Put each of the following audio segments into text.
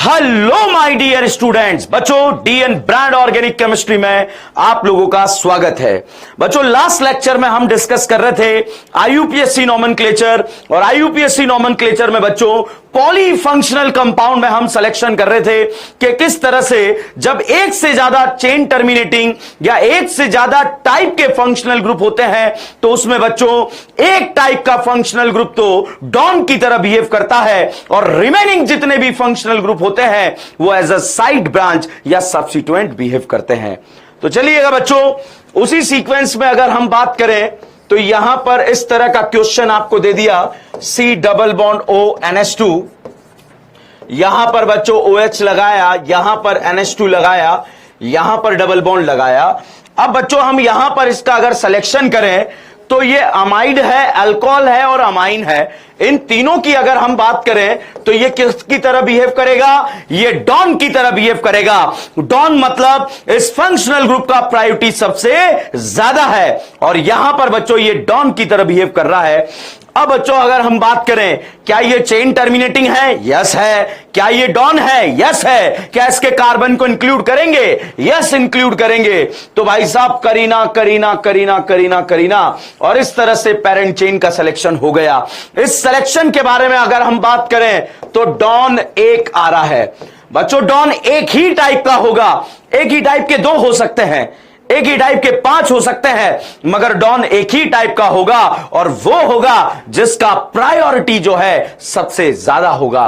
Hello my dear students, बच्चों DN brand organic chemistry में आप लोगों का स्वागत है। बच्चों लास्ट लेक्चर में हम डिस्कस कर रहे थे आईयूपीएससी नोमेनक्लेचर, और आईयूपीएससी नोमेनक्लेचर में बच्चों पॉलीफंक्शनल कंपाउंड में हम सिलेक्शन कर रहे थे कि किस तरह से जब एक से ज्यादा चेन टर्मिनेटिंग या एक से ज्यादा टाइप के फंक्शनल ग्रुप होते हैं तो उसमें बच्चों एक टाइप का फंक्शनल ग्रुप तो डॉन की तरह बिहेव करता है और रिमेनिंग जितने भी फंक्शनल ग्रुप होते हैं वो एज अ साइड ब्रांच या सब्स्टिट्यूएंट बिहेव करते हैं। तो चलिएगा बच्चों, उसी सीक्वेंस में अगर हम बात करें तो यहां पर इस तरह का क्वेश्चन आपको दे दिया, C double bond O NH2, यहां पर बच्चों OH लगाया, यहां पर NH2 लगाया, यहां पर डबल बॉन्ड लगाया। अब बच्चों हम यहां पर इसका अगर सिलेक्शन करें तो ये अमाइड है, अल्कोहल है और अमाइन है। इन तीनों की अगर हम बात करें तो ये किसकी तरह बिहेव करेगा? ये डॉन की तरह बिहेव करेगा। डॉन मतलब इस फंक्शनल ग्रुप का प्रायोरिटी सबसे ज्यादा है और यहां पर बच्चों ये डॉन की तरह बिहेव कर रहा है। अब बच्चों अगर हम बात करें क्या ये चेन टर्मिनेटिंग है? यस है। क्या ये डॉन है? यस है। क्या इसके कार्बन को इंक्लूड करेंगे? यस इंक्लूड करेंगे। तो भाई साहब करीना करीना करीना करीना करीना और इस तरह से पेरेंट चेन का सिलेक्शन हो गया। इस सिलेक्शन के बारे में अगर हम बात करें तो डॉन एक आ रहा है। बच्चों डॉन एक ही टाइप का होगा, एक ही टाइप के दो हो सकते हैं, एक ही टाइप के 5 हो सकते हैं, मगर डॉन एक ही टाइप का होगा और वो होगा जिसका प्रायोरिटी जो है सबसे ज्यादा होगा।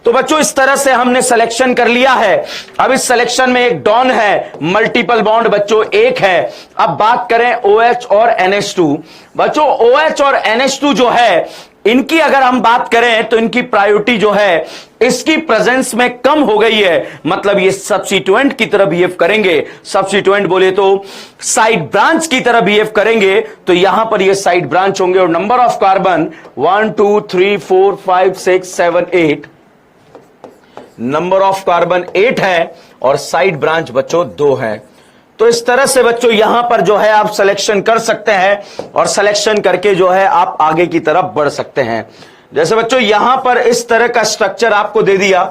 तो बच्चों इस तरह से हमने सिलेक्शन कर लिया है। अब इस सिलेक्शन में एक डॉन है, मल्टीपल बॉन्ड बच्चों एक है। अब बात करें OH और NH2, बच्चों OH और NH2 जो है इनकी अगर हम बात करें तो इनकी प्रायोरिटी जो है इसकी प्रेजेंस में कम हो गई है, मतलब ये सब्स्टिट्यूएंट की तरह बिहेव करेंगे। सब्स्टिट्यूएंट बोले तो साइड ब्रांच की तरह बिहेव करेंगे, तो यहां पर ये साइड ब्रांच होंगे और number of carbon 1 2 3 4 5 6 7 8, number of carbon 8 है और साइड ब्रांच बच्चों 2 है। तो इस तरह से बच्चों यहां पर जो है आप सिलेक्शन कर सकते हैं और सिलेक्शन करके जो है आप आगे की तरफ बढ़ सकते हैं। जैसे बच्चों यहां पर इस तरह का स्ट्रक्चर आपको दे दिया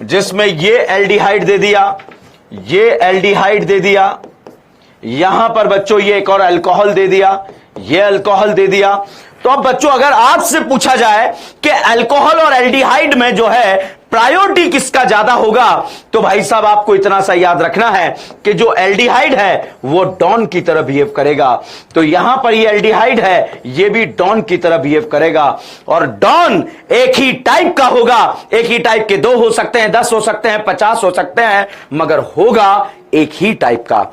जिसमें ये एल्डिहाइड दे दिया, ये एल्डिहाइड दे दिया, यहां पर बच्चों ये एक और अल्कोहल दे दिया, ये अल्कोहल दे दिया। तो अब बच्चों अगर आपसे पूछा जाए कि अल्कोहल और एल्डिहाइड में जो है प्रायोरिटी किसका ज्यादा होगा, तो भाई साहब आपको इतना सा याद रखना है कि जो एल्डिहाइड है वो डॉन की तरह बिहेव करेगा। तो यहां पर ये एल्डिहाइड है, ये भी डॉन की तरह बिहेव करेगा और डॉन एक ही टाइप का होगा। एक ही टाइप के 2 हो सकते हैं, 10 हो सकते हैं, 50 हो सकते हैं, मगर होगा एक ही टाइप का।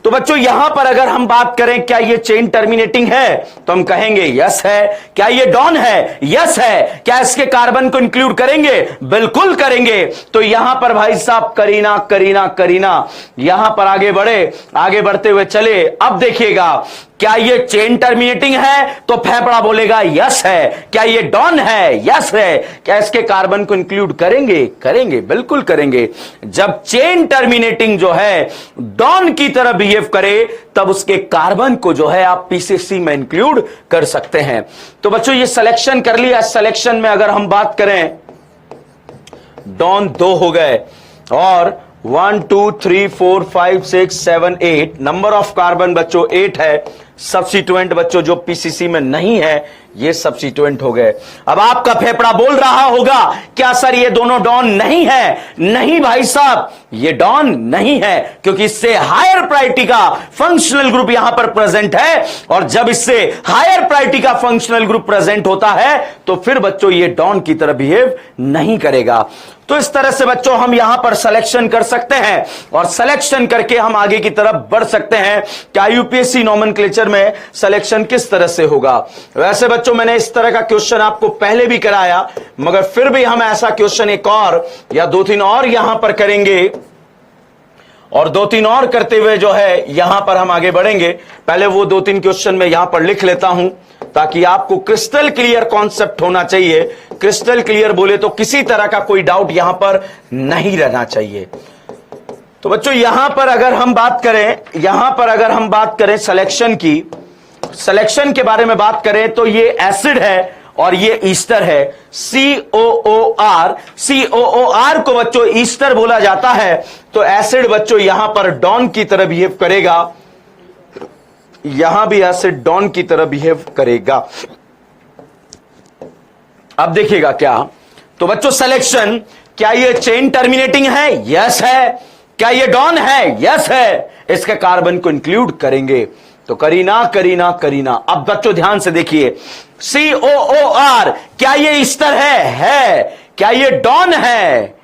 तो बच्चों यहां पर अगर हम बात करें क्या ये चेन टर्मिनेटिंग है तो हम कहेंगे यस है। क्या ये डॉन है? यस है। क्या इसके कार्बन को इंक्लूड करेंगे? बिल्कुल करेंगे। तो यहां पर भाई साहब करीना करीना करीना यहां पर आगे बढ़े, आगे बढ़ते हुए चले। अब देखिएगा क्या ये चेन टर्मिनेटिंग है तो फेफड़ा बोलेगा यस है। क्या ये डॉन है? यस है। क्या इसके कार्बन को इंक्लूड करेंगे? करेंगे, बिल्कुल करेंगे। जब चेन टर्मिनेटिंग जो है डॉन की तरह बिहेव करे तब उसके कार्बन को जो है आप पीसीसी में इंक्लूड कर सकते हैं। तो बच्चों ये सिलेक्शन कर लिया। सिलेक्शन में अगर हम बात करें डॉन 2 हो गए और 1 2 3 4 5 6 7 8, नंबर ऑफ कार्बन बच्चों 8 है। सब्स्टिट्यूएंट बच्चों जो पीसीसी में नहीं है ये सब्स्टिट्यूएंट हो गए। अब आपका फेफड़ा बोल रहा होगा क्या सर ये दोनों डॉन नहीं है? नहीं भाई साहब, ये डॉन नहीं है क्योंकि इससे हायर प्रायोरिटी का फंक्शनल ग्रुप यहां पर प्रेजेंट है और जब इससे हायर प्रायोरिटी का फंक्शनल ग्रुप प्रेजेंट होता है तो फिर बच्चों ये डॉन की तरह बिहेव नहीं करेगा। तो इस तरह से बच्चों हम यहां पर सिलेक्शन कर सकते हैं और सिलेक्शन करके हम आगे की तरफ बढ़ सकते हैं कि आईयूपीएससी नोमेनक्लेचर में सिलेक्शन किस तरह से होगा। वैसे बच्चों मैंने इस तरह का क्वेश्चन आपको पहले भी कराया, मगर फिर भी हम ऐसा क्वेश्चन एक और या 2-3 और यहां पर करेंगे और 2-3 और करते हुए जो है यहां पर हम आगे बढ़ेंगे। पहले वो 2-3 क्वेश्चन मैं यहां पर लिख लेता हूं ताकि आपको क्रिस्टल क्लियर कॉन्सेप्ट होना चाहिए। क्रिस्टल क्लियर बोले तो किसी तरह का कोई डाउट यहां पर नहीं रहना चाहिए। तो बच्चों यहां पर अगर हम बात करें सिलेक्शन की, सिलेक्शन के बारे में बात करें तो ये एसिड है और ये ईस्टर है, COOR। COOR को बच्चों ईस्टर बोला जाता है। तो एसिड बच्चों यहां पर डॉन की तरह बिहेव करेगा, यहां भी एसिड डॉन की तरह बिहेव करेगा। अब देखिएगा क्या, तो बच्चों सिलेक्शन, क्या ये चेन टर्मिनेटिंग है? यस है। क्या ये डॉन है? यस है। इसके कार्बन को इंक्लूड करेंगे। तो करीना करीना करीना। अब बच्चों ध्यान से देखिए, COOR, क्या ये ईस्टर है? क्या ये डॉन है?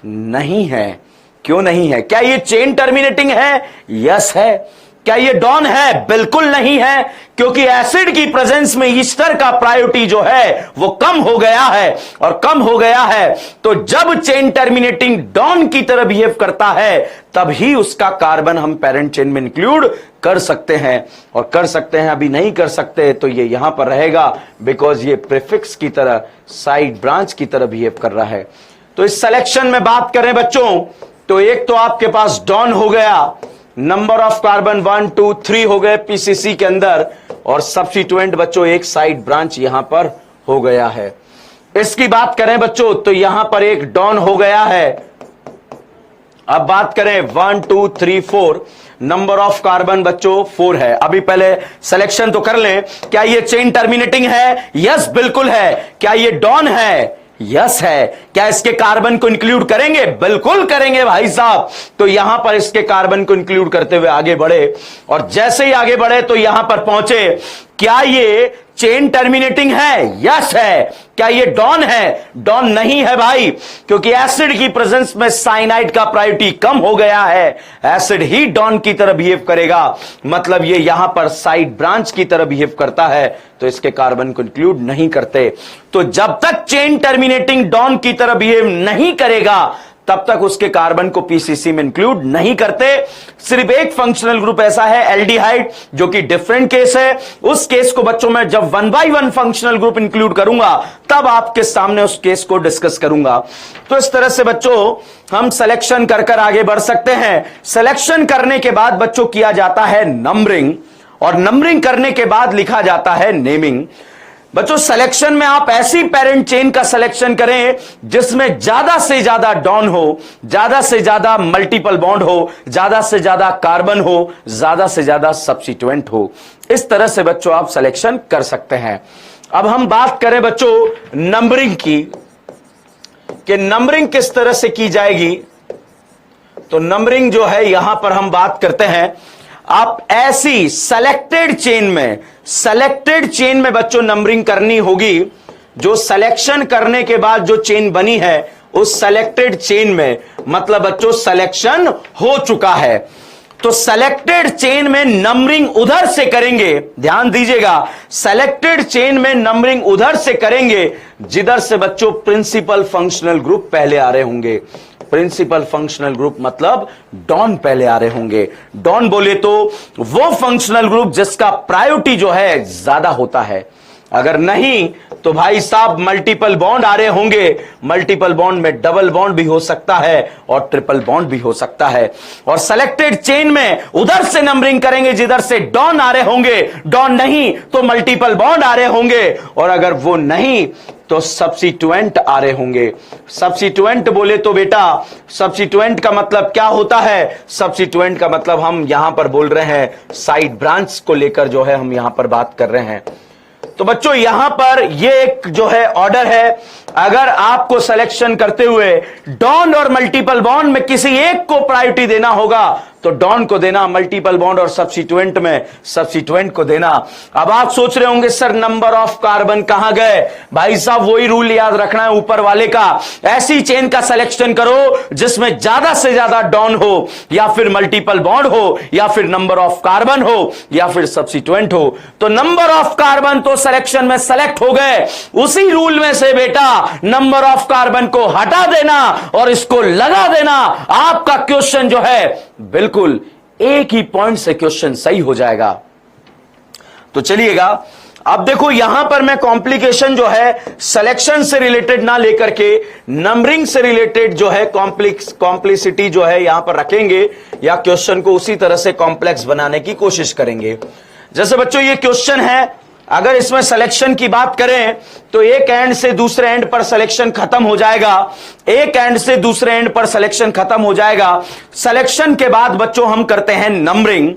नहीं है। क्यों नहीं है? क्या ये चेन टर्मिनेटिंग है? यस है। क्या ये डॉन है? बिल्कुल नहीं है, क्योंकि एसिड की प्रेजेंस में ईस्टर का प्रायोरिटी जो है वो कम हो गया है, और कम हो गया है तो जब चेन टर्मिनेटिंग डॉन की तरह बिहेव करता है तब ही उसका कार्बन हम पेरेंट चेन में इंक्लूड कर सकते हैं, और कर सकते हैं। अभी नहीं कर सकते तो ये यहां पर रहेगा, बिकॉज ये प्रीफिक्स की तरह, साइड ब्रांच की तरह बिहेव कर रहा है। तो इस सिलेक्शन में बात करें बच्चों, तो एक तो आपके पास डॉन हो गया, नंबर ऑफ कार्बन 1 2 3 हो गए पीसीसी के अंदर, और सब्स्टिट्यूएंट बच्चों एक साइड ब्रांच यहां पर हो गया है। इसकी बात करें बच्चों तो यहां पर एक डॉन हो गया है। अब बात करें 1 2 3 4, नंबर ऑफ कार्बन बच्चों 4 है। अभी पहले सिलेक्शन तो कर लें। क्या ये चेन टर्मिनेटिंग है? यस बिल्कुल है। क्या ये डॉन है? यस है। क्या इसके कार्बन को इंक्लूड करेंगे? बिल्कुल करेंगे भाई साहब। तो यहां पर इसके कार्बन को इंक्लूड करते हुए आगे बढ़े, और जैसे ही आगे बढ़े तो यहां पर पहुंचे। क्या ये चेन टर्मिनेटिंग है? यस है। क्या ये डॉन है? डॉन नहीं है भाई, क्योंकि एसिड की प्रेजेंस में साइनाइड का प्रायोरिटी कम हो गया है। एसिड ही डॉन की तरह बिहेव करेगा, मतलब ये यहां पर साइड ब्रांच की तरह बिहेव करता है, तो इसके कार्बन को इंक्लूड नहीं करते। तो जब तक चेन टर्मिनेटिंग डॉन की तरह बिहेव नहीं करेगा तब तक उसके कार्बन को पीसीसी में इंक्लूड नहीं करते। सिर्फ एक फंक्शनल ग्रुप ऐसा है एल्डिहाइड, जो कि डिफरेंट केस है। उस केस को बच्चों मैं जब 1 by 1 फंक्शनल ग्रुप इंक्लूड करूंगा तब आपके सामने उस केस को डिस्कस करूंगा। तो इस तरह से बच्चों हम सिलेक्शन कर आगे बढ़ सकते हैं। सिलेक्शन करने के बाद बच्चों किया जाता है नंबरिंग, और नंबरिंग करने के बाद लिखा जाता है नेमिंग। बच्चों सिलेक्शन में आप ऐसी पेरेंट चेन का सिलेक्शन करें जिसमें ज्यादा से ज्यादा डॉन हो, ज्यादा से ज्यादा मल्टीपल बॉन्ड हो, ज्यादा से ज्यादा कार्बन हो, ज्यादा से ज्यादा सब्स्टिट्यूएंट हो। इस तरह से बच्चों आप सिलेक्शन कर सकते हैं। अब हम बात करें बच्चों नंबरिंग की, कि नंबरिंग किस तरह से की जाएगी। तो नंबरिंग जो है यहां पर हम बात करते हैं, आप ऐसी सेलेक्टेड चेन में बच्चों नंबरिंग करनी होगी। जो सिलेक्शन करने के बाद जो चेन बनी है उस सेलेक्टेड चेन में, मतलब बच्चों सिलेक्शन हो चुका है, तो सेलेक्टेड चेन में नंबरिंग उधर से करेंगे। ध्यान दीजिएगा, सेलेक्टेड चेन में नंबरिंग उधर से करेंगे जिधर से बच्चों प्रिंसिपल फंक्शनल ग्रुप पहले आ रहे होंगे। प्रिंसिपल फंक्शनल ग्रुप मतलब डॉन पहले आ रहे होंगे। डॉन बोले तो वो फंक्शनल ग्रुप जिसका प्रायोरिटी जो है ज्यादा होता है। अगर नहीं तो भाई साहब मल्टीपल बॉन्ड आ रहे होंगे। मल्टीपल बॉन्ड में डबल बॉन्ड भी हो सकता है और ट्रिपल बॉन्ड भी हो सकता है। और सेलेक्टेड चेन में उधर से नंबरिंग करेंगे जिधर से डॉन आ रहे होंगे। डॉन नहीं तो मल्टीपल बॉन्ड आ रहे होंगे, और अगर वो नहीं तो सब्स्टिट्यूएंट आ रहे होंगे। सब्स्टिट्यूएंट बोले तो बेटा, सब्स्टिट्यूएंट का मतलब क्या होता है? सब्स्टिट्यूएंट का मतलब हम यहां पर बोल रहे हैं साइड ब्रांच को लेकर जो है हम यहां पर बात कर रहे हैं। तो बच्चों यहां पर ये एक जो है ऑर्डर है। अगर आपको सिलेक्शन करते हुए डॉन और मल्टीपल बॉन्ड में किसी एक को प्रायोरिटी देना होगा तो डॉन को देना, मल्टीपल बॉन्ड और सब्स्टिट्यूएंट में सब्स्टिट्यूएंट को देना। अब आप सोच रहे होंगे सर नंबर ऑफ कार्बन कहां गए? भाई साहब वही रूल याद रखना है ऊपर वाले का। ऐसी चेन का सिलेक्शन करो जिसमें ज्यादा से ज्यादा डॉन हो, या फिर मल्टीपल बॉन्ड हो, या फिर नंबर ऑफ कार्बन हो, या फिर सब्स्टिट्यूएंट हो। तो नंबर ऑफ कार्बन तो सिलेक्शन में सेलेक्ट हो गए, उसी रूल में से बेटा नंबर ऑफ कार्बन को हटा देना और इसको लगा देना। आपका क्वेश्चन जो है बिल्कुल एक ही पॉइंट से क्वेश्चन सही हो जाएगा। तो चलिएगा अब देखो यहां पर मैं कॉम्प्लिकेशन जो है सिलेक्शन से रिलेटेड ना लेकर के नंबरिंग से रिलेटेड जो है कॉम्प्लिसिटी जो है यहां पर रखेंगे, या क्वेश्चन को उसी तरह से कॉम्प्लेक्स बनाने की कोशिश करेंगे। जैसे बच्चों ये क्वेश्चन है, अगर इसमें सिलेक्शन की बात करें तो एक एंड से दूसरे एंड पर सिलेक्शन खत्म हो जाएगा, एक एंड से दूसरे एंड पर सिलेक्शन खत्म हो जाएगा। सिलेक्शन के बाद बच्चों हम करते हैं नंबरिंग।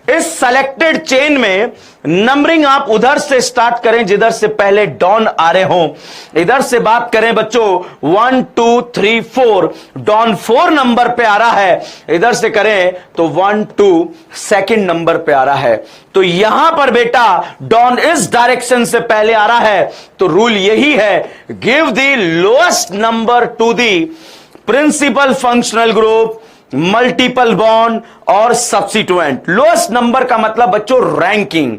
इस सेलेक्टेड चेन में नंबरिंग आप उधर से स्टार्ट करें जिधर से पहले डॉन आ रहे हो। इधर से बात करें बच्चों 1 2 3 4, डॉन 4 नंबर पे आ रहा है। इधर से करें तो 1 2 सेकंड नंबर पे आ रहा है। तो यहां पर बेटा डॉन इस डायरेक्शन से पहले आ रहा है, तो रूल यही है, give the lowest number to the principal functional group, multiple bond और सब्स्टिट्यूएंट। लोएस्ट नंबर का मतलब बच्चों रैंकिंग।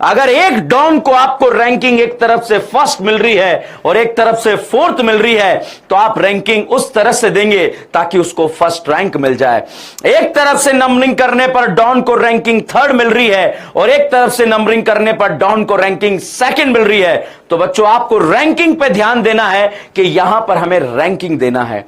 अगर एक डॉन को आपको रैंकिंग एक तरफ से फर्स्ट मिल रही है और एक तरफ से फोर्थ मिल रही है, तो आप रैंकिंग उस तरह से देंगे ताकि उसको फर्स्ट रैंक मिल जाए। एक तरफ से नंबरिंग करने पर डॉन को रैंकिंग थर्ड मिल रही है और एक तरफ से नंबरिंग करने पर डॉन को रैंकिंग सेकंड मिल रही है, तो बच्चों आपको रैंकिंग पे ध्यान देना है कि यहां पर हमें रैंकिंग देना है।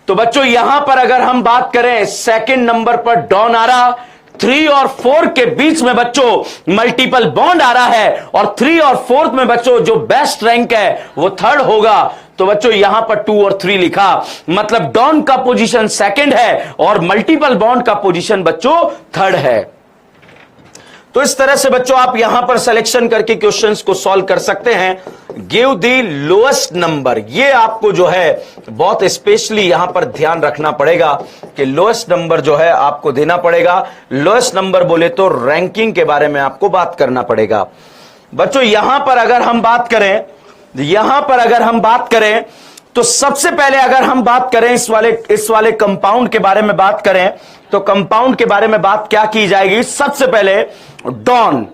तो बच्चों यहां पर अगर हम बात करें सेकंड नंबर पर डॉन आ रहा, 3 और 4 के बीच में बच्चों मल्टीपल बॉन्ड आ रहा है और 3 और 4 में बच्चों जो बेस्ट रैंक है वो थर्ड होगा। तो बच्चों यहां पर 2 और 3 लिखा, मतलब डॉन का पोजीशन सेकंड है और मल्टीपल बॉन्ड का पोजीशन बच्चों थर्ड है। तो इस तरह से बच्चों आप यहां पर सिलेक्शन करके क्वेश्चंस को सॉल्व कर सकते हैं। गिव द लोएस्ट नंबर, ये आपको जो है बहुत स्पेशली यहां पर ध्यान रखना पड़ेगा कि लोएस्ट नंबर जो है आपको देना पड़ेगा। लोएस्ट नंबर बोले तो रैंकिंग के बारे में आपको बात करना पड़ेगा। बच्चों यहां पर अगर हम बात करें तो सबसे पहले अगर हम बात करें इस वाले कंपाउंड के बारे में बात करें तो कंपाउंड के बारे में बात क्या की जाएगी। सबसे पहले डॉन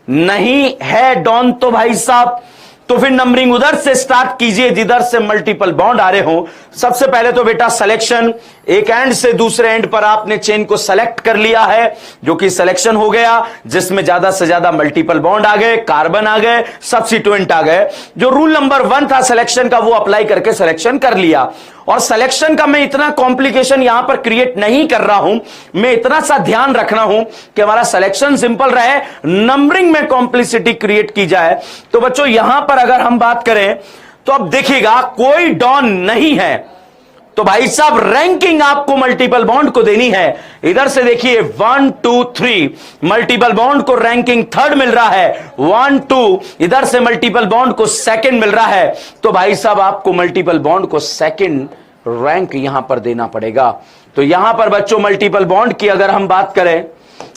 नहीं है, डॉन तो भाई साहब, तो फिर नंबरिंग उधर से स्टार्ट कीजिए जिधर से मल्टीपल बॉन्ड आ रहे हो। सबसे पहले तो बेटा सिलेक्शन, एक एंड से दूसरे एंड पर आपने चेन को सेलेक्ट कर लिया है, जो कि सिलेक्शन हो गया, जिसमें ज्यादा से ज्यादा मल्टीपल बॉन्ड आ गए, कार्बन आ गए, सब्स्टिट्यूएंट आ गए। जो रूल नंबर 1 था सिलेक्शन का वो अप्लाई करके सिलेक्शन कर लिया। और सिलेक्शन का मैं इतना कॉम्प्लिकेशन यहां पर क्रिएट नहीं कर रहा हूं, मैं इतना सा ध्यान रखना हूं कि हमारा सिलेक्शन सिंपल रहे, नंबरिंग में कॉम्प्लिसिटी क्रिएट की जाए। तो बच्चों यहां पर अगर हम बात करें तो अब देखिएगा कोई डॉन नहीं है, तो भाई साहब रैंकिंग आपको मल्टीपल बॉन्ड को देनी है। इधर से देखिए 1 2 3 मल्टीपल बॉन्ड को रैंकिंग थर्ड मिल रहा है, 1 2 इधर से मल्टीपल बॉन्ड को सेकंड मिल रहा है, तो भाई साहब आपको मल्टीपल बॉन्ड को सेकंड रैंक यहां पर देना पड़ेगा। तो यहां पर बच्चों मल्टीपल बॉन्ड की अगर हम बात करें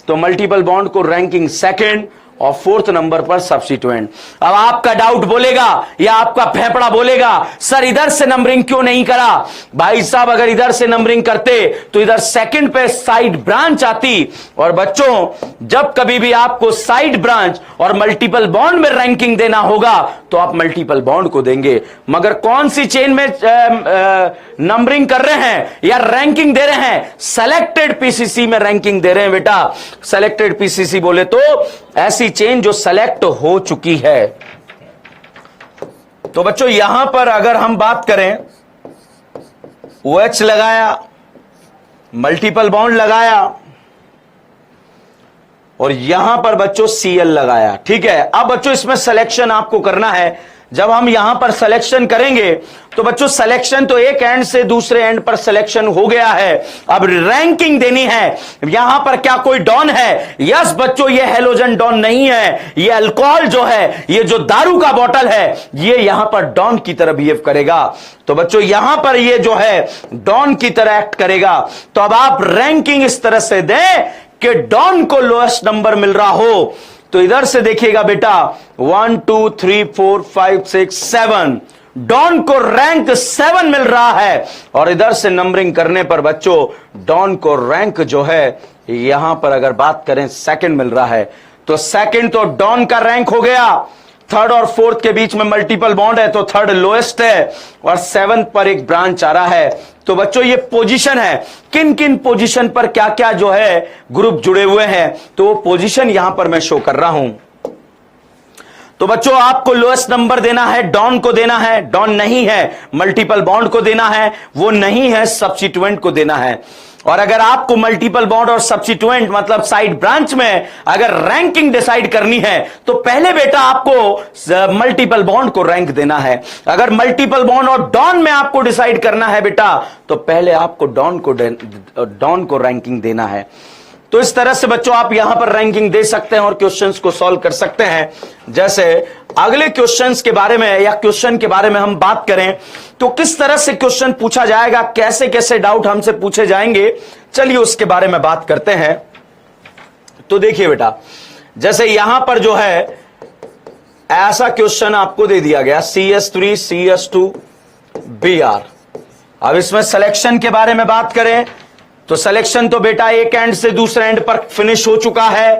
तो मल्टीपल बॉन्ड को रैंकिंग सेकंड और 4th नंबर पर सब्स्टिट्यूएंट। अब आपका डाउट बोलेगा या आपका फेफड़ा बोलेगा सर इधर से नंबरिंग क्यों नहीं करा। भाई साहब अगर इधर से नंबरिंग करते तो इधर सेकंड पे साइड ब्रांच आती, और बच्चों जब कभी भी आपको साइड ब्रांच और मल्टीपल बॉन्ड में रैंकिंग देना होगा तो आप मल्टीपल बॉन्ड को देंगे। मगर कौन सी चेन में नंबरिंग कर रहे हैं या रैंकिंग दे रहे हैं, सेलेक्टेड पीसीसी में रैंकिंग दे रहे हैं बेटा। सेलेक्टेड पीसीसी बोले तो ऐसी चेन जो सेलेक्ट हो चुकी है। तो बच्चों यहां पर अगर हम बात करें OH लगाया, मल्टीपल बॉन्ड लगाया और यहां पर बच्चों Cl लगाया, ठीक है। अब बच्चों इसमें सिलेक्शन आपको करना है। जब हम यहां पर सिलेक्शन करेंगे तो बच्चों सिलेक्शन तो एक एंड से दूसरे एंड पर सिलेक्शन हो गया है, अब रैंकिंग देनी है। यहां पर क्या कोई डॉन है? यस बच्चों ये हेलोजन डॉन नहीं है, ये अल्कोहल जो है, ये जो दारू का बोतल है, ये यहां पर डॉन की तरह बिहेव करेगा। तो बच्चों यहां पर ये जो है डॉन की तरह एक्ट करेगा। तो अब आप रैंकिंग इस तरह से दें कि डॉन को लोएस्ट नंबर मिल रहा हो। तो इधर से देखिएगा बेटा 1 2 3 4 5 6 7, डॉन को रैंक 7 मिल रहा है। और इधर से नंबरिंग करने पर बच्चों डॉन को रैंक जो है यहां पर अगर बात करें सेकंड मिल रहा है। तो सेकंड तो डॉन का रैंक हो गया, थर्ड और फोर्थ के बीच में मल्टीपल बॉन्ड है तो थर्ड लोएस्ट है, और 7th पर एक ब्रांच आ रहा है। तो बच्चों ये पोजीशन है, किन किन पोजीशन पर क्या क्या जो है ग्रुप जुड़े हुए हैं, तो वो पोजीशन यहां पर मैं शो कर रहा हूं। तो बच्चों आपको लोएस्ट नंबर देना है, डॉन को देना है, डॉन नहीं है, मल्टीपल बॉन्ड को देना है, वो नहीं है, सब्स्टिट्यूएंट को देना है। और अगर आपको मल्टीपल बॉन्ड और सब्स्टिट्यूएंट मतलब साइड ब्रांच में अगर रैंकिंग डिसाइड करनी है तो पहले बेटा आपको मल्टीपल बॉन्ड को रैंक देना है। अगर मल्टीपल बॉन्ड और डॉन में आपको डिसाइड करना है बेटा तो पहले आपको डॉन को रैंकिंग देना है। तो इस तरह से बच्चों आप यहां पर रैंकिंग दे सकते हैं और क्वेश्चंस को सॉल्व कर सकते हैं। जैसे अगले क्वेश्चंस के बारे में या क्वेश्चन के बारे में हम बात करें तो किस तरह से क्वेश्चन पूछा जाएगा, कैसे कैसे डाउट हमसे पूछे जाएंगे, चलिए उसके बारे में बात करते हैं। तो देखिए बेटा, जैसे यहां पर जो है ऐसा क्वेश्चन आपको दे दिया गया CS3 CS2 BR। अब इसमें सिलेक्शन के बारे में बात करें तो सिलेक्शन तो बेटा एक एंड से दूसरे एंड पर फिनिश हो चुका है।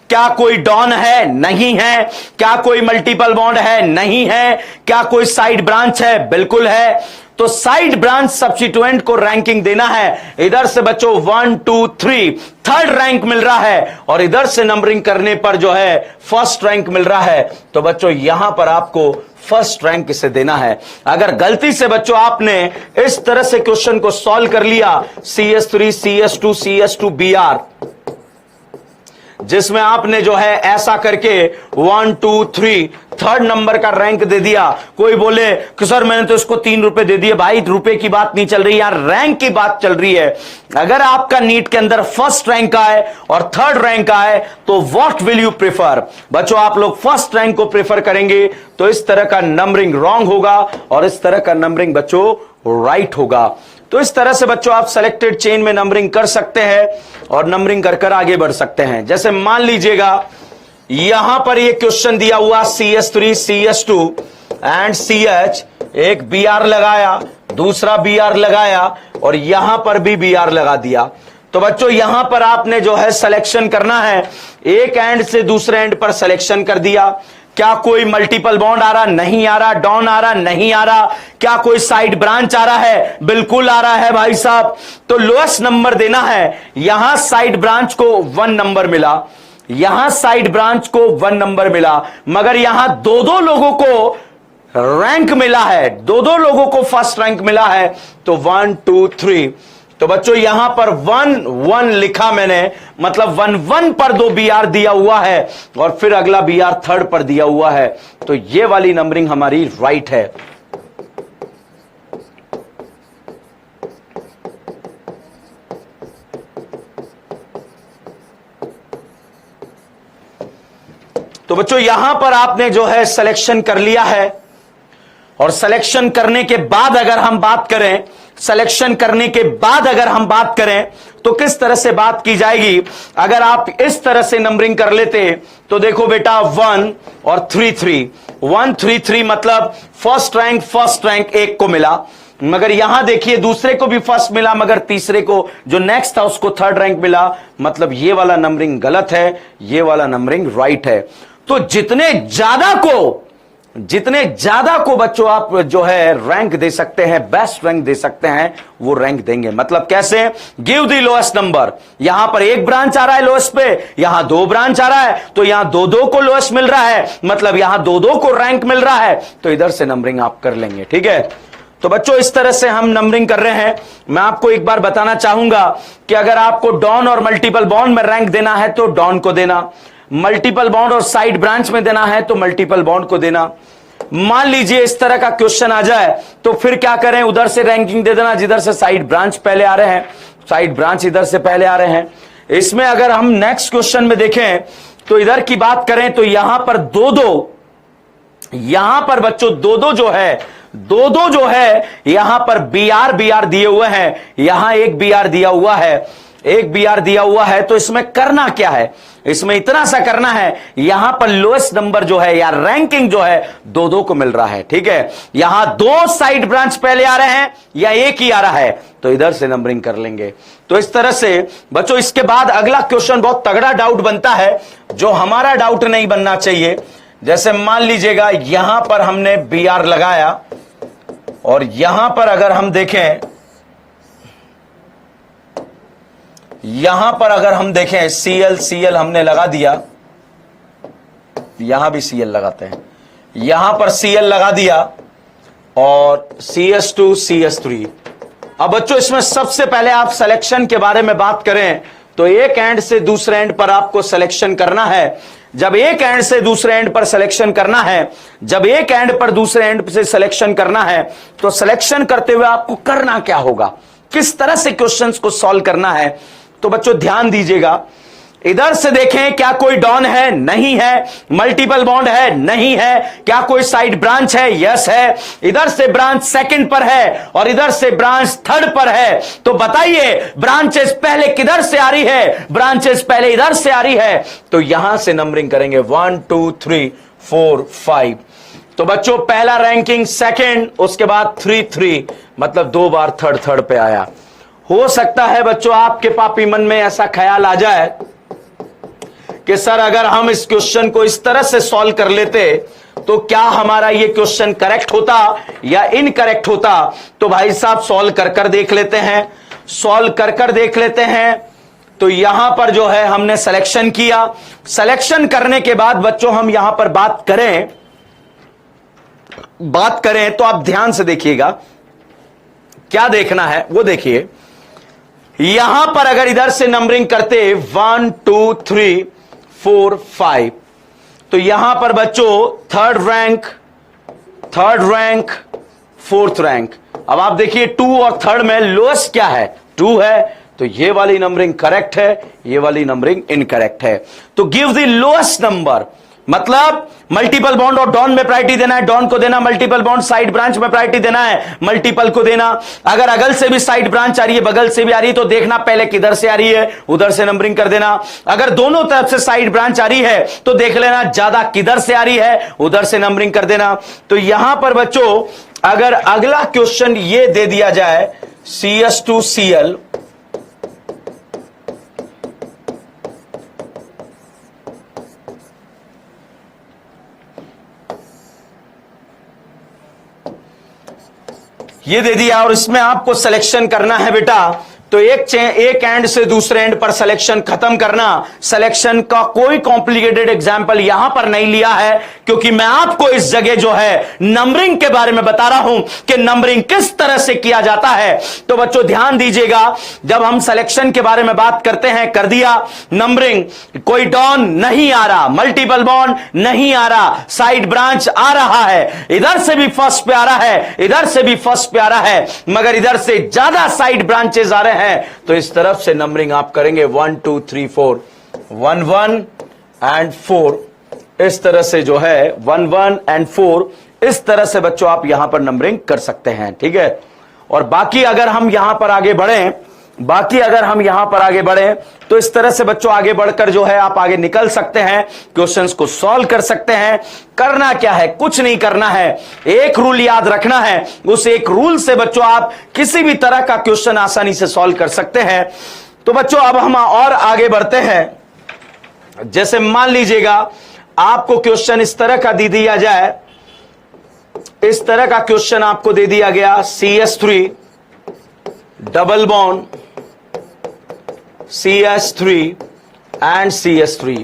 क्या कोई डॉन है? नहीं है। क्या कोई मल्टीपल बॉन्ड है? नहीं है। क्या कोई साइड ब्रांच है? बिल्कुल है। तो साइड ब्रांच सब्स्टिट्यूएंट को रैंकिंग देना है। इधर से बच्चों 1 2 3 थर्ड रैंक मिल रहा है और इधर से नंबरिंग करने पर जो है फर्स्ट रैंक मिल रहा है। तो बच्चों यहां पर आपको फर्स्ट रैंक इसे देना है। अगर गलती से बच्चों आपने इस तरह से क्वेश्चन को सॉल्व कर लिया CS3 CS2 CS2 BR, जिसमें आपने जो है ऐसा करके 1 2 3 थर्ड नंबर का रैंक दे दिया, कोई बोले कि सर मैंने तो इसको 3 रुपए दे दिए। भाई रुपए की बात नहीं चल रही यार, रैंक की बात चल रही है। अगर आपका नीट के अंदर फर्स्ट रैंक आए और थर्ड रैंक आए तो व्हाट विल यू प्रेफर? बच्चों आप लोग फर्स्ट रैंक को प्रेफर करेंगे तो इस तरह का नंबरिंग रॉन्ग होगा और इस तरह का नंबरिंग बच्चों राइट होगा। तो इस तरह से बच्चों आप सेलेक्टेड चेन में नंबरिंग कर सकते हैं और नंबरिंग कर कर आगे बढ़ सकते हैं। जैसे मान लीजिएगा यहां पर ये क्वेश्चन दिया हुआ CS3 CS2 एंड CH, एक BR लगाया, दूसरा BR लगाया और यहां पर भी BR लगा दिया। तो बच्चों यहां पर आपने जो है सिलेक्शन करना है, एक एंड से दूसरे एंड पर सिलेक्शन कर दिया। क्या कोई मल्टीपल बॉन्ड आ रहा? नहीं आ रहा। डॉन आ रहा? नहीं आ रहा। क्या कोई साइड ब्रांच आ रहा है? बिल्कुल आ रहा है भाई साहब। तो लोएस्ट नंबर देना है। यहां साइड ब्रांच को 1 नंबर मिला, यहां साइड ब्रांच को 1 नंबर मिला, मगर यहां दो लोगों को रैंक मिला है, दो लोगों को फर्स्ट रैंक मिला है। तो 1 2 3, तो बच्चों यहां पर 1 1 लिखा मैंने, मतलब 1 1 पर 2 BR दिया हुआ है और फिर अगला BR थर्ड पर दिया हुआ है। तो ये वाली नंबरिंग हमारी राइट है। तो बच्चों यहां पर आपने जो है सिलेक्शन कर लिया है और सिलेक्शन करने के बाद अगर हम बात करें, सिलेक्शन करने के बाद अगर हम बात करें तो किस तरह से बात की जाएगी? अगर आप इस तरह से नंबरिंग कर लेते तो देखो बेटा 1 और 3 3 1 3 3 मतलब फर्स्ट रैंक एक को मिला, मगर यहां देखिए दूसरे को भी फर्स्ट मिला मगर तीसरे को जो नेक्स्ट था उसको थर्ड रैंक मिला। मतलब ये वाला नंबरिंग गलत है, ये वाला नंबरिंग राइट है। तो जितने ज्यादा को बच्चों आप जो है रैंक दे सकते हैं, बेस्ट रैंक दे सकते हैं, वो रैंक देंगे। मतलब कैसे? Give the lowest number. यहां पर एक ब्रांच आ रहा है लोएस्ट पे, यहां 2 ब्रांच आ रहा है तो यहां 2 को लोएस्ट मिल रहा है, मतलब यहां 2 को रैंक मिल रहा है, तो इधर से नंबरिंग आप कर लेंगे। ठीक है, तो बच्चों इस तरह से हम नंबरिंग कर रहे हैं। मैं आपको एक बार बताना चाहूंगा कि अगर आपको डॉन और मल्टीपल बॉन्ड में रैंक देना है तो डॉन को देना, मल्टीपल बॉन्ड और साइड ब्रांच में देना है तो मल्टीपल बॉन्ड को देना। मान लीजिए इस तरह का क्वेश्चन आ जाए तो फिर क्या करें? उधर से रैंकिंग दे देना जिधर से साइड ब्रांच पहले आ रहे हैं, साइड ब्रांच इधर से पहले आ रहे हैं। इसमें अगर हम नेक्स्ट क्वेश्चन में देखें तो इधर की बात करें तो यहां पर 2 यहां पर बच्चों 2 जो है यहां पर BR दिए हुए हैं, यहां एक BR दिया हुआ है, एक BR दिया हुआ है। तो इसमें करना क्या है? इसमें इतना सा करना है, यहां पर लोएस्ट नंबर जो है या रैंकिंग जो है 2 को मिल रहा है। ठीक है, यहां 2 साइड ब्रांच पहले आ रहे हैं या एक ही आ रहा है तो इधर से नंबरिंग कर लेंगे। तो इस तरह से बच्चों इसके बाद अगला क्वेश्चन बहुत तगड़ा डाउट बनता है जो हमारा डाउट नहीं बनना चाहिए। जैसे मान लीजिएगा यहां पर हमने BR लगाया और यहां पर अगर हम देखें, यहां पर अगर हम देखें CL हमने लगा दिया, यहां भी CL लगाते हैं। यहां पर Cl लगा दिया और CS2 CS3। अब बच्चों इसमें सबसे पहले आप सिलेक्शन के बारे में बात करें तो एक एंड से दूसरे एंड पर आपको सिलेक्शन करना है। जब एक एंड से दूसरे एंड पर सिलेक्शन करना है, जब एक एंड पर दूसरे एंड से सिलेक्शन करना है, तो सिलेक्शन करते हुए आपको करना क्या होगा, किस तरह से क्वेश्चंस को सॉल्व करना है। तो बच्चों ध्यान दीजिएगा, इधर से देखें क्या कोई डॉन है, नहीं है। मल्टीपल बॉन्ड है, नहीं है। क्या कोई साइड ब्रांच है, यस है। इधर से ब्रांच सेकंड पर है और इधर से ब्रांच थर्ड पर है। तो बताइए ब्रांचेस पहले किधर से आ रही है, ब्रांचेस पहले इधर से आ रही है। तो यहां से नंबरिंग करेंगे 1 2 3 4 5। तो बच्चों पहला रैंकिंग सेकंड, उसके बाद 3 3, मतलब 2 बार थर्ड पे आया। हो सकता है बच्चों आपके पापी मन में ऐसा ख्याल आ जाए कि सर अगर हम इस क्वेश्चन को इस तरह से सॉल्व कर लेते तो क्या हमारा ये क्वेश्चन करेक्ट होता या इनकरेक्ट होता। तो भाई साहब सॉल्व कर देख लेते हैं, सॉल्व कर देख लेते हैं। तो यहां पर जो है हमने सिलेक्शन किया, सिलेक्शन करने के बाद बच्चों हम यहां पर बात करें तो आप ध्यान से देखिएगा क्या देखना है वो देखिए। यहां पर अगर इधर से नंबरिंग करते 1 2 3 4 5, तो यहां पर बच्चों थर्ड रैंक फोर्थ रैंक। अब आप देखिए 2 और थर्ड में लोएस्ट क्या है, 2 है। तो ये वाली नंबरिंग करेक्ट है, ये वाली नंबरिंग इनकरेक्ट है। तो गिव द लोएस्ट नंबर, मतलब मल्टीपल बॉन्ड और डॉन में प्रायोरिटी देना है, डॉन को देना। मल्टीपल बॉन्ड साइड ब्रांच में प्रायोरिटी देना है, मल्टीपल को देना। अगर अगल से भी साइड ब्रांच आ रही है, बगल से भी आ रही है, तो देखना पहले किधर से आ रही है, उधर से नंबरिंग कर देना। अगर दोनों तरफ से साइड ब्रांच आ रही है तो देख लेना ज्यादा किधर से आ रही है, उधर से नंबरिंग कर देना। तो यहां पर बच्चों अगर अगला क्वेश्चन ये दे दिया जाए CS2Cl, ये दे दिया और इसमें आपको सिलेक्शन करना है बेटा। तो एक एंड से दूसरे एंड पर सिलेक्शन खत्म करना। सिलेक्शन का कोई कॉम्प्लिकेटेड एग्जांपल यहां पर नहीं लिया है, क्योंकि मैं आपको इस जगह जो है नंबरिंग के बारे में बता रहा हूं कि नंबरिंग किस तरह से किया जाता है। तो बच्चों ध्यान दीजिएगा, जब हम सिलेक्शन के बारे में बात करते हैं, कर दिया नंबरिंग, कोई डॉन नहीं आ रहा, मल्टीपल बॉन्ड नहीं आ रहा, साइड ब्रांच आ रहा है, इधर से भी फर्स्ट पे आ रहा है, इधर से भी फर्स्ट पे आ रहा है, मगर इधर से ज्यादा साइड ब्रांचेस आ रहे हैं। तो इस तरफ से नंबरिंग आप करेंगे 1 2 3 4, 1 1 एंड 4। इस तरह से जो है 1 1 एंड 4, इस तरह से बच्चों आप यहां पर नंबरिंग कर सकते हैं, ठीक है। और बाकी अगर हम यहां पर आगे बढ़ें, तो इस तरह से बच्चों आगे बढ़कर जो है आप आगे निकल सकते हैं, क्वेश्चंस को सॉल्व कर सकते हैं। करना क्या है, कुछ नहीं करना है, एक रूल याद रखना है। उस एक रूल से बच्चों आप किसी भी तरह का क्वेश्चन आसानी से सॉल्व कर सकते हैं। तो बच्चों अब हम और आगे बढ़ते हैं। जैसे मान लीजिएगा आपको क्वेश्चन इस तरह का दे दिया जाए, इस तरह का क्वेश्चन आपको दे दिया गया CS3 double bond CS3 and CS3।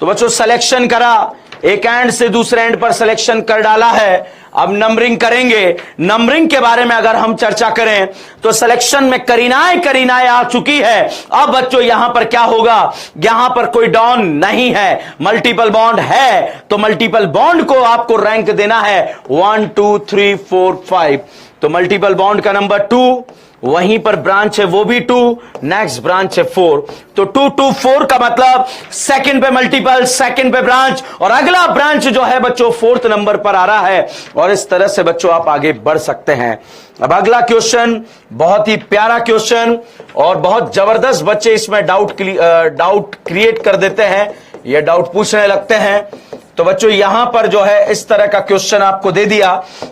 तो बच्चों सिलेक्शन करा, एक एंड से दूसरे एंड पर सिलेक्शन कर डाला है। अब नंबरिंग करेंगे। नंबरिंग के बारे में अगर हम चर्चा करें तो सिलेक्शन में करीनाएं आ चुकी है। अब बच्चों यहां पर क्या होगा, यहां पर कोई डॉन नहीं है, मल्टीपल बॉन्ड है, तो मल्टीपल बॉन्ड को आपको रैंक देना है 1 2 3 4 5। तो मल्टीपल बॉन्ड का नंबर 2, वहीं पर ब्रांच है वो भी 2, नेक्स्ट ब्रांच है 4। तो 2 2 4 का मतलब सेकंड पे मल्टीपल, सेकंड पे ब्रांच, और अगला ब्रांच जो है बच्चों 4th नंबर पर आ रहा है। और इस तरह से बच्चों आप आगे बढ़ सकते हैं। अब अगला क्वेश्चन बहुत ही प्यारा क्वेश्चन और बहुत जबरदस्त बच्चे इसमें डाउट क्रिएट कर देते हैं, ये डाउट पूछने लगते हैं। तो बच्चों यहां पर जो है इस तरह का क्वेश्चन आपको दे दिया।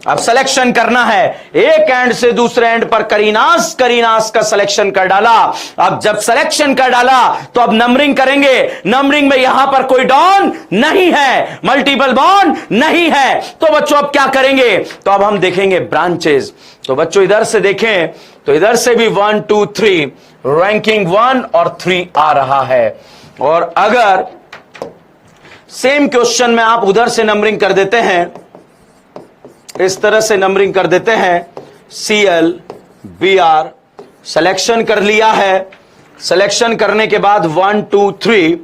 अब सिलेक्शन करना है, एक एंड से दूसरे एंड पर करीनास का सिलेक्शन कर डाला। अब जब सिलेक्शन कर डाला तो अब नंबरिंग करेंगे। नंबरिंग में यहां पर कोई डॉन नहीं है, मल्टीपल बॉन्ड नहीं है। तो बच्चों अब क्या करेंगे, तो अब हम देखेंगे ब्रांचेस। तो बच्चों इधर से देखें तो इधर से भी 1 2 3 रैंकिंग 1 और 3 आ रहा है। और अगर सेम क्वेश्चन में आप उधर से नंबरिंग कर देते हैं इस तरह से नंबरिंग कर देते हैं, CL BR, सिलेक्शन कर लिया है। सिलेक्शन करने के बाद 1 2 3,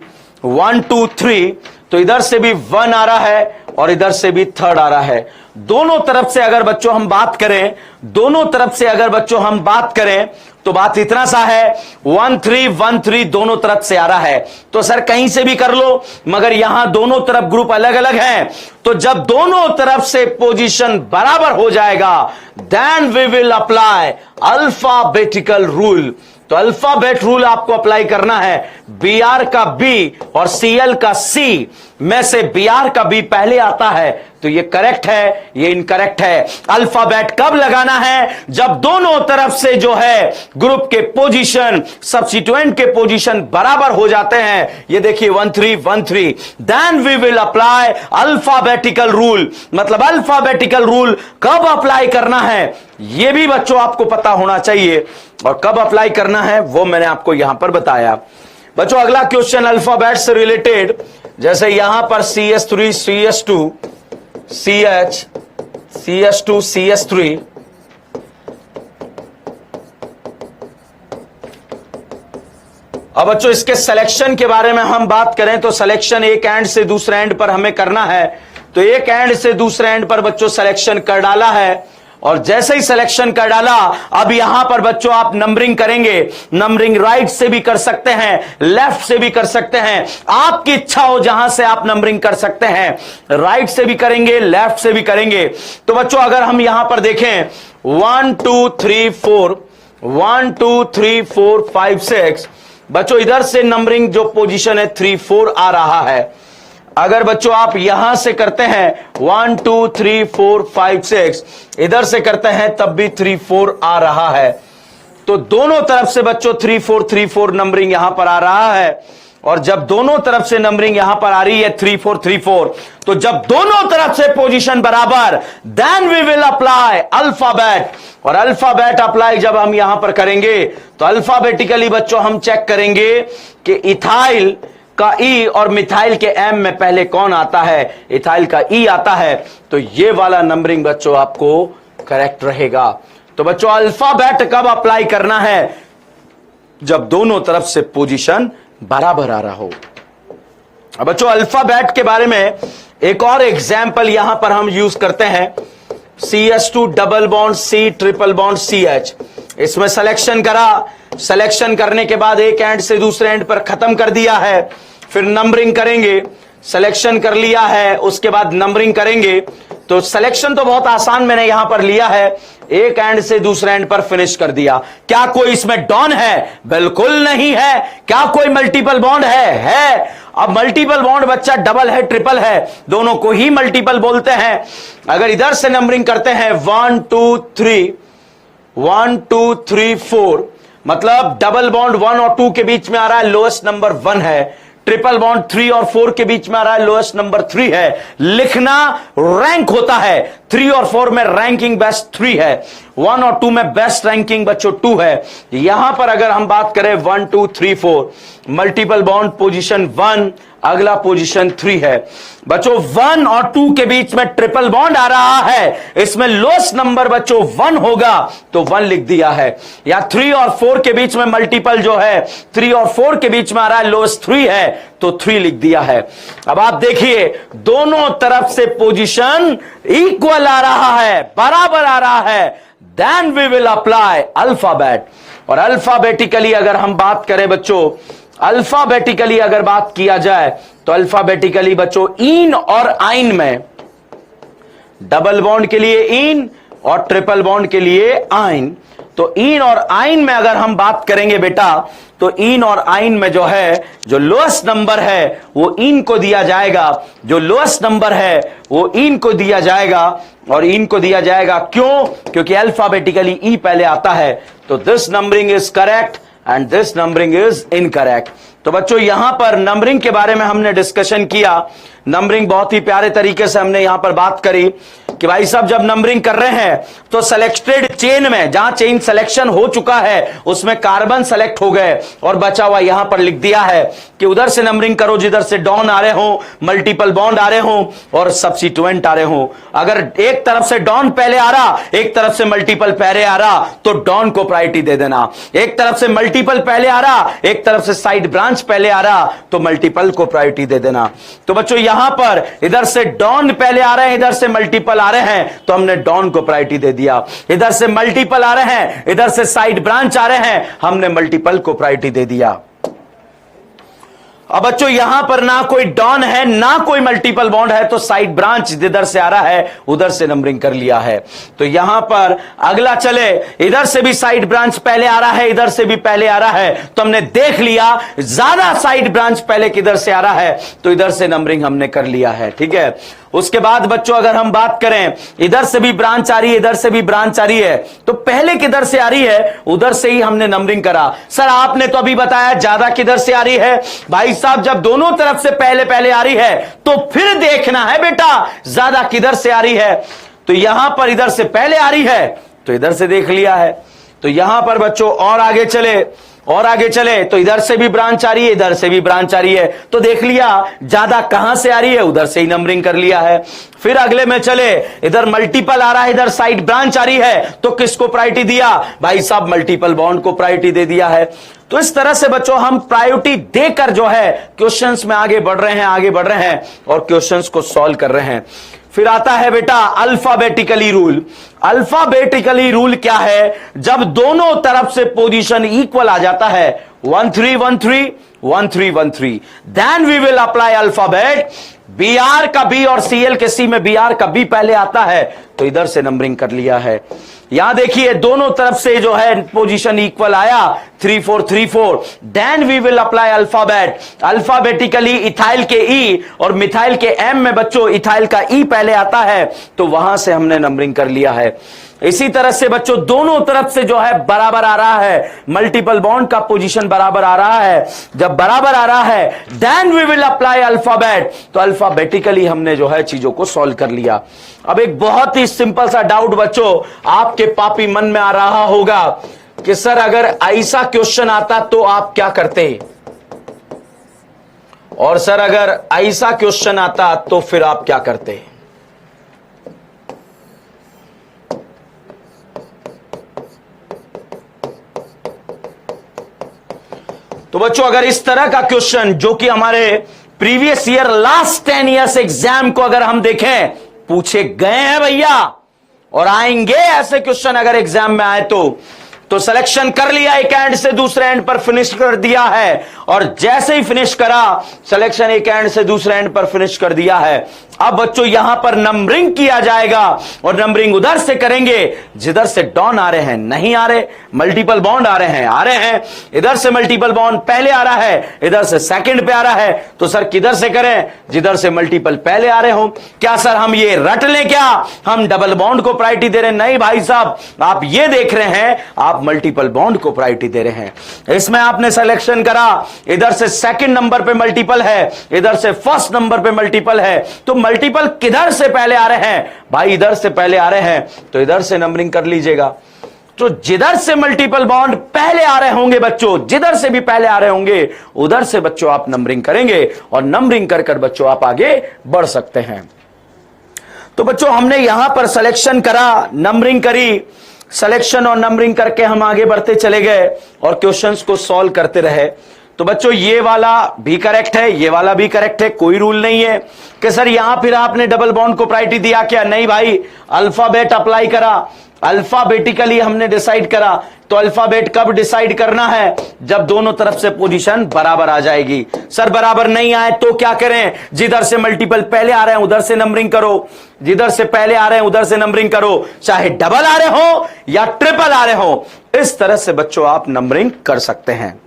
1 2 3, तो इधर से भी 1 आ रहा है और इधर से भी 3rd आ रहा है। दोनों तरफ से अगर बच्चों हम बात करें, दोनों तरफ से अगर बच्चों हम बात करें तो बात इतना सा है, 1 3 1 3 दोनों तरफ से आ रहा है। तो सर कहीं से भी कर लो, मगर यहां दोनों तरफ ग्रुप अलग अलग हैं। तो जब दोनों तरफ से पोजीशन बराबर हो जाएगा, then we will apply alphabetical rule. तो अल्फाबेट रूल आपको अप्लाई करना है। BR का B और CL का C में से BR का B पहले आता है, तो ये करेक्ट है, ये इनकरेक्ट है। अल्फाबेट कब लगाना है? जब दोनों तरफ से जो है ग्रुप के पोजीशन, सब्स्टिट्यूएंट के पोजीशन बराबर हो जाते हैं। ये देखिए 1 3 1 3, then we will apply alphabetical rule. मतलब अल्फाबेटिकल रूल कब अप्लाई करना है, यह भी बच्चों आपको पता होना चाहिए, और कब अप्लाई करना है वो मैंने आपको यहां पर बताया। बच्चों अगला क्वेश्चन अल्फाबेट से रिलेटेड, जैसे यहां पर CS3 CS2 CH CS2 CS3, अब बच्चों इसके सिलेक्शन के बारे में हम बात करें तो सिलेक्शन एक एंड से दूसरे एंड पर हमें करना है। तो एक एंड से दूसरे एंड पर बच्चों सिलेक्शन कर डाला है, और जैसे ही सिलेक्शन कर डाला, अब यहां पर बच्चों आप नंबरिंग करेंगे। नंबरिंग राइट से भी कर सकते हैं, लेफ्ट से भी कर सकते हैं, आपकी इच्छा हो जहां से आप नंबरिंग कर सकते हैं। राइट से भी करेंगे, लेफ्ट से भी करेंगे। तो बच्चों अगर हम यहां पर देखें 1 2 3 4, 1 2 3 4 5 6, बच्चों इधर से नंबरिंग जो पोजीशन है 3 4 आ रहा है। अगर बच्चों आप यहां से करते हैं 1 2 3 4 5 6, इधर से करते हैं तब भी 3 4 आ रहा है। तो दोनों तरफ से बच्चों 3 4 3 4 नंबरिंग यहां पर आ रहा है। और जब दोनों तरफ से नंबरिंग यहां पर आ रही है 3 4 3 4, तो जब दोनों तरफ से पोजीशन बराबर, then we will apply alphabet. और अल्फाबेट अप्लाई जब हम यहां पर करेंगे तो अल्फाबेटिकली बच्चों हम चेक करेंगे कि इथाइल का E और मिथाइल के M में पहले कौन आता है। इथाइल का E आता है, तो ये वाला नंबरिंग बच्चों आपको करेक्ट रहेगा। तो बच्चों अल्फाबेट कब अप्लाई करना है? जब दोनों तरफ से पोजीशन बराबर आ रहा हो। अब बच्चों अल्फाबेट के बारे में एक और एग्जाम्पल यहां पर हम यूज करते हैं। CS2 double bond C triple bond CH, इसमें सिलेक्शन करा, सिलेक्शन करने के बाद एक एंड से दूसरे एंड पर खत्म कर दिया है। फिर नंबरिंग करेंगे, सिलेक्शन कर लिया है, उसके बाद नंबरिंग करेंगे। तो सिलेक्शन तो बहुत आसान मैंने यहां पर लिया है, एक एंड से दूसरे एंड पर फिनिश कर दिया। क्या कोई इसमें डॉन है? बिल्कुल नहीं है। क्या कोई मल्टीपल बॉन्ड है? अब मल्टीपल बॉन्ड बच्चा डबल है, ट्रिपल है, दोनों को ही मल्टीपल बोलते हैं। अगर इधर से नंबरिंग करते हैं 1 2 3, 1 2 3 4, मतलब डबल बॉन्ड 1 और 2 के बीच में आ रहा है, लोएस्ट नंबर 1 है। ट्रिपल बॉन्ड 3 और 4 के बीच में आ रहा है, लोएस्ट नंबर 3 है। लिखना रैंक होता है, 3 और 4 में रैंकिंग बेस्ट 3 है, 1 और 2 में बेस्ट रैंकिंग बच्चों 2 है। यहां पर अगर हम बात करें 1 2 3 4, मल्टीपल बॉन्ड पोजीशन 1, अगला पोजीशन 3 है। बच्चों 1 और 2 के बीच में ट्रिपल बॉन्ड आ रहा है, इसमें लोएस्ट नंबर बच्चों 1 होगा, तो 1 लिख दिया है। या 3 और 4 के बीच में मल्टीपल जो है 3 और 4 के बीच में आ रहा है, लोएस्ट 3 है, तो 3 लिख दिया है। अब आप देखिए दोनों तरफ से पोजीशन इक्वल आ रहा है, बराबर आ रहा है, then we will apply alphabet. और अल्फाबेटिकली अगर हम बात करें बच्चों, अल्फाबेटिकली अगर बात किया जाए तो अल्फाबेटिकली बच्चों इन और आइन में, डबल बॉन्ड के लिए इन और ट्रिपल बॉन्ड के लिए आइन, तो इन और आइन में अगर हम बात करेंगे बेटा, तो इन और आइन में जो है, जो लोएस्ट नंबर है वो इन को दिया जाएगा, जो लोएस्ट नंबर है वो इन को दिया जाएगा। और इन को दिया जाएगा क्यों? क्योंकि अल्फाबेटिकली ई पहले आता है। तो this numbering is correct and this numbering is incorrect. तो बच्चों यहां पर नंबरिंग के बारे में हमने डिस्कशन किया। नंबरिंग बहुत ही प्यारे तरीके से हमने यहां पर बात करी कि भाई साहब जब नंबरिंग कर रहे हैं तो सेलेक्टेड चेन में, जहां चेन सिलेक्शन हो चुका है उसमें कार्बन सेलेक्ट हो गए और बचा हुआ यहां पर लिख दिया है कि उधर से नंबरिंग करो जिधर से डॉन आ रहे हो, मल्टीपल बॉन्ड आ रहे हो और सब्स्टिट्यूएंट आ रहे हो। अगर एक तरफ से डॉन पहले आ रहा, एक तरफ से मल्टीपल पहले आ रहा तो डॉन को प्रायोरिटी दे देना। एक तरफ से मल्टीपल पहले आ रहा, एक तरफ से साइड ब्रांच पहले आ रहा तो मल्टीपल को प्रायोरिटी दे देना। तो बच्चों यहां पर इधर से डॉन पहले आ रहे हैं, इधर से मल्टीपल आ रहे हैं तो हमने डॉन को प्रायोरिटी दे दिया। इधर से मल्टीपल आ रहे हैं, इधर से साइड ब्रांच आ रहे हैं, हमने मल्टीपल को प्रायोरिटी दे दिया। अब बच्चों यहां पर ना कोई डॉन है ना कोई मल्टीपल बॉन्ड है तो साइड ब्रांच जिधर से आ रहा है उधर से नंबरिंग कर लिया है। तो यहां पर अगला चले, इधर से भी साइड ब्रांच पहले आ रहा है, इधर से भी पहले आ रहा है तो हमने देख लिया ज्यादा साइड ब्रांच पहले किधर से आ रहा है तो इधर से नंबरिंग हमने कर लिया है। ठीक है, उसके बाद बच्चों अगर हम बात करें इधर से भी ब्रांच आ रही है, इधर से भी ब्रांच आ रही है तो पहले किधर से आ रही है उधर से ही हमने नंबरिंग करा। सर आपने तो अभी बताया ज्यादा किधर से आ रही है। भाई साहब जब दोनों तरफ से पहले पहले आ रही है तो फिर देखना है बेटा ज्यादा किधर से आ रही है। तो यहां पर इधर से पहले आ रही है तो इधर से देख लिया है। तो यहां पर बच्चों और आगे चले तो इधर से भी ब्रांच आ रही है, इधर से भी ब्रांच आ रही है तो देख लिया ज्यादा कहां से आ रही है उधर से ही नंबरिंग कर लिया है। फिर अगले में चले, इधर मल्टीपल आ रहा है, इधर साइड ब्रांच आ रही है तो किसको प्रायोरिटी दिया? भाई साहब मल्टीपल बॉन्ड को प्रायोरिटी दे दिया है। तो इस तरह से बच्चों हम प्रायोरिटी देकर जो है क्वेश्चंस में आगे बढ़ रहे हैं और क्वेश्चंस को सॉल्व कर रहे हैं। फिर आता है बेटा अल्फाबेटिकली रूल। अल्फाबेटिकली रूल क्या है? जब दोनों तरफ से पोजीशन इक्वल आ जाता है 1 3 1 3 1 3 1 3 then we will apply alphabet. B R का बी और सी एल के सी में बी आर का बी पहले आता है तो इधर से नंबरिंग कर लिया है। यहां देखिए दोनों तरफ से जो है पोजीशन इक्वल आया 3 4 3 4 then we will apply alphabet. Alphabetically ethyl के ई और मिथाइल के एम में बच्चों इथाइल का ई पहले आता है तो वहां से हमने नंबरिंग कर लिया है। इसी तरह से बच्चों दोनों तरफ से जो है बराबर आ रहा है, मल्टीपल बॉन्ड का पोजीशन बराबर आ रहा है। जब बराबर आ रहा है then we will apply alphabet. तो अल्फाबेटिकली हमने जो है चीजों को सॉल्व कर लिया। अब एक बहुत ही सिंपल सा डाउट बच्चों आपके पापी मन में आ रहा होगा कि सर अगर ऐसा क्वेश्चन आता तो आप क्या करते? और सर अगर ऐसा क्वेश्चन आता तो फिर आप क्या करते? तो बच्चों अगर इस तरह का क्वेश्चन जो कि हमारे previous year last 10 years exam को अगर हम देखें पूछे गए हैं भैया और आएंगे ऐसे क्वेश्चन अगर एग्जाम में आए तो सिलेक्शन कर लिया, एक एंड से दूसरे एंड पर फिनिश कर दिया है और जैसे ही फिनिश करा सिलेक्शन एक एंड से दूसरे एंड पर फिनिश कर दिया है। अब बच्चों यहां पर नंबरिंग किया जाएगा और नंबरिंग उधर से करेंगे जिधर से डॉन आ रहे हैं, नहीं आ रहे, मल्टीपल बॉन्ड आ रहे हैं। इधर से मल्टीपल बॉन्ड पहले आ रहा है, इधर से सेकंड पे आ रहा है तो सर किधर से करें? जिधर से मल्टीपल पहले आ रहे हो। क्या सर हम ये रट लें क्या? हम डबल बॉन्ड को प्रायोरिटी दे रहे हैं? नहीं भाई साहब, आप ये देख रहे हैं आप मल्टीपल बॉन्ड को प्रायोरिटी दे रहे हैं। इसमें आपने सिलेक्शन करा, इधर से सेकंड नंबर पे मल्टीपल है, इधर से फर्स्ट नंबर पे मल्टीपल है तो मल्टीपल किधर से पहले आ रहे हैं? भाई इधर से पहले आ रहे हैं तो इधर से नंबरिंग कर लीजिएगा। तो जिधर से मल्टीपल बॉन्ड पहले आ रहे होंगे बच्चों, जिधर से भी पहले आ रहे होंगे उधर से बच्चों आप नंबरिंग करेंगे और नंबरिंग कर कर बच्चों आप आगे बढ़ सकते हैं। तो बच्चों हमने यहां पर सिलेक्शन करा, नंबरिंग करी, सिलेक्शन और नंबरिंग करके हम आगे बढ़ते चले गए और क्वेश्चंस को सॉल्व करते रहे। तो बच्चों ये वाला भी करेक्ट है, ये वाला भी करेक्ट है, कोई रूल नहीं है कि सर यहां फिर आपने डबल बॉन्ड को प्रायोरिटी दिया क्या? नहीं भाई, अल्फाबेट अप्लाई करा, अल्फाबेटिकली हमने डिसाइड करा। तो अल्फाबेट कब डिसाइड करना है? जब दोनों तरफ से पोजीशन बराबर आ जाएगी। सर बराबर नहीं आए तो क्या करें? जिधर से मल्टीपल पहले आ रहे हैं उधर से नंबरिंग करो, जिधर से पहले आ रहे हैं उधर से नंबरिंग करो, चाहे डबल आ रहे हो या ट्रिपल आ रहे हो। इस तरह से बच्चों आप नंबरिंग कर सकते हैं।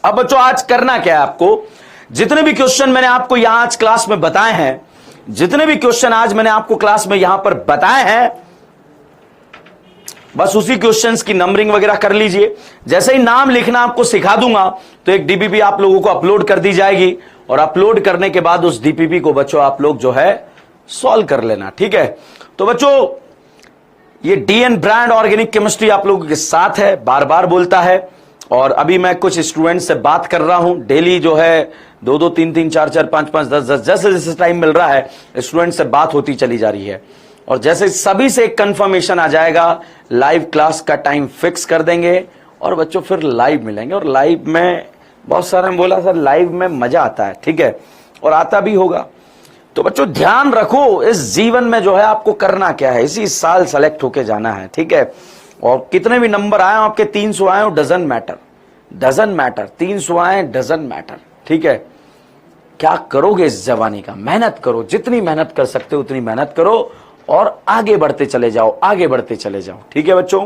अब बच्चों आज करना क्या है आपको? जितने भी क्वेश्चन मैंने आपको यहां आज क्लास में बताए हैं, जितने भी क्वेश्चन आज मैंने आपको क्लास में यहां पर बताए हैं, बस उसी क्वेश्चंस की नंबरिंग वगैरह कर लीजिए। जैसे ही नाम लिखना आपको सिखा दूंगा तो एक डीबीपी आप लोगों को अपलोड कर दी जाएगी, और अपलोड करने के बाद उस डीपीपी को बच्चों आप लोग जो है सॉल्व कर लेना, ठीक है। तो बच्चों ये डीएन ब्रांड ऑर्गेनिक केमिस्ट्री आप लोगों के साथ है, बार बार बोलता है। और अभी मैं कुछ स्टूडेंट से बात कर रहा हूं डेली, जो है 2-2, 3-3, 4-4, 5-5, 10-10, जैसे जैसे टाइम मिल रहा है स्टूडेंट से बात होती चली जा रही है। और जैसे सभी से एक कंफर्मेशन आ जाएगा, लाइव क्लास का टाइम फिक्स कर देंगे और बच्चों फिर लाइव मिलेंगे। और लाइव में बहुत सारे ने बोला सर लाइव में मजा आता है, ठीक है, और आता भी होगा। तो बच्चों ध्यान रखो, इस जीवन में जो है आपको करना क्या है, इसी साल सेलेक्ट होके जाना है, ठीक है। और कितने भी नंबर आए आपके, 300 आए हो, डजन मैटर, 300 आए डजन मैटर, ठीक है। क्या करोगे इस जवानी का, मेहनत करो, जितनी मेहनत कर सकते हो उतनी मेहनत करो और आगे बढ़ते चले जाओ, आगे बढ़ते चले जाओ, ठीक है बच्चों।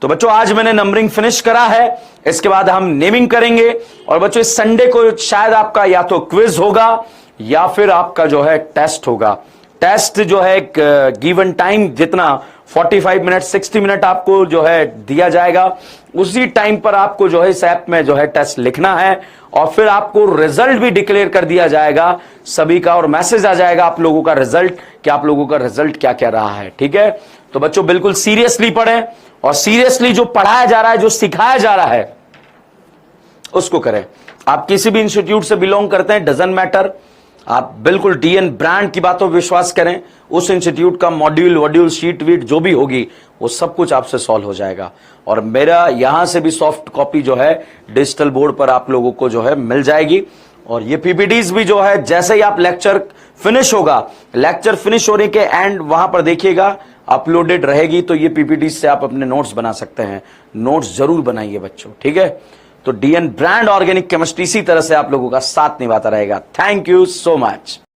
तो बच्चों आज मैंने नंबरिंग फिनिश करा है, इसके बाद हम नेमिंग करेंगे। और बच्चों इस संडे को शायद आपका या तो क्विज होगा या फिर आपका जो है टेस्ट होगा। टेस्ट जो है गिवन टाइम जितना 45 मिनट 60 मिनट आपको जो है दिया जाएगा, उसी टाइम पर आपको जो है इस ऐप में जो है टेस्ट लिखना है और फिर आपको रिजल्ट भी डिक्लेयर कर दिया जाएगा सभी का, और मैसेज आ जाएगा आप लोगों का रिजल्ट कि आप लोगों का रिजल्ट क्या क्या रहा है, ठीक है। तो बच्चों बिल्कुल सीरियसली पढ़ें और सीरियसली जो पढ़ाया जा रहा है, जो सिखाया जा रहा है उसको करें। आप किसी भी इंस्टीट्यूट से बिलोंग करते हैं, डजंट मैटर, आप बिल्कुल डीएन ब्रांड की बातों पर विश्वास करें। उस इंस्टीट्यूट का मॉड्यूल शीट वीट जो भी होगी वो सब कुछ आपसे सॉल्व हो जाएगा। और मेरा यहां से भी सॉफ्ट कॉपी जो है डिजिटल बोर्ड पर आप लोगों को जो है मिल जाएगी। और ये पीपीटीज भी जो है जैसे ही आप लेक्चर फिनिश होगा, लेक्चर फिनिश होने के एंड वहां पर देखिएगा अपलोडेड रहेगी, तो ये पीपीटीज से आप अपने नोट्स बना सकते हैं। नोट्स जरूर बनाइए बच्चों, ठीक है। तो डीएन ब्रांड ऑर्गेनिक केमिस्ट्री इसी तरह से आप लोगों का साथ निभाता रहेगा। Thank you so much.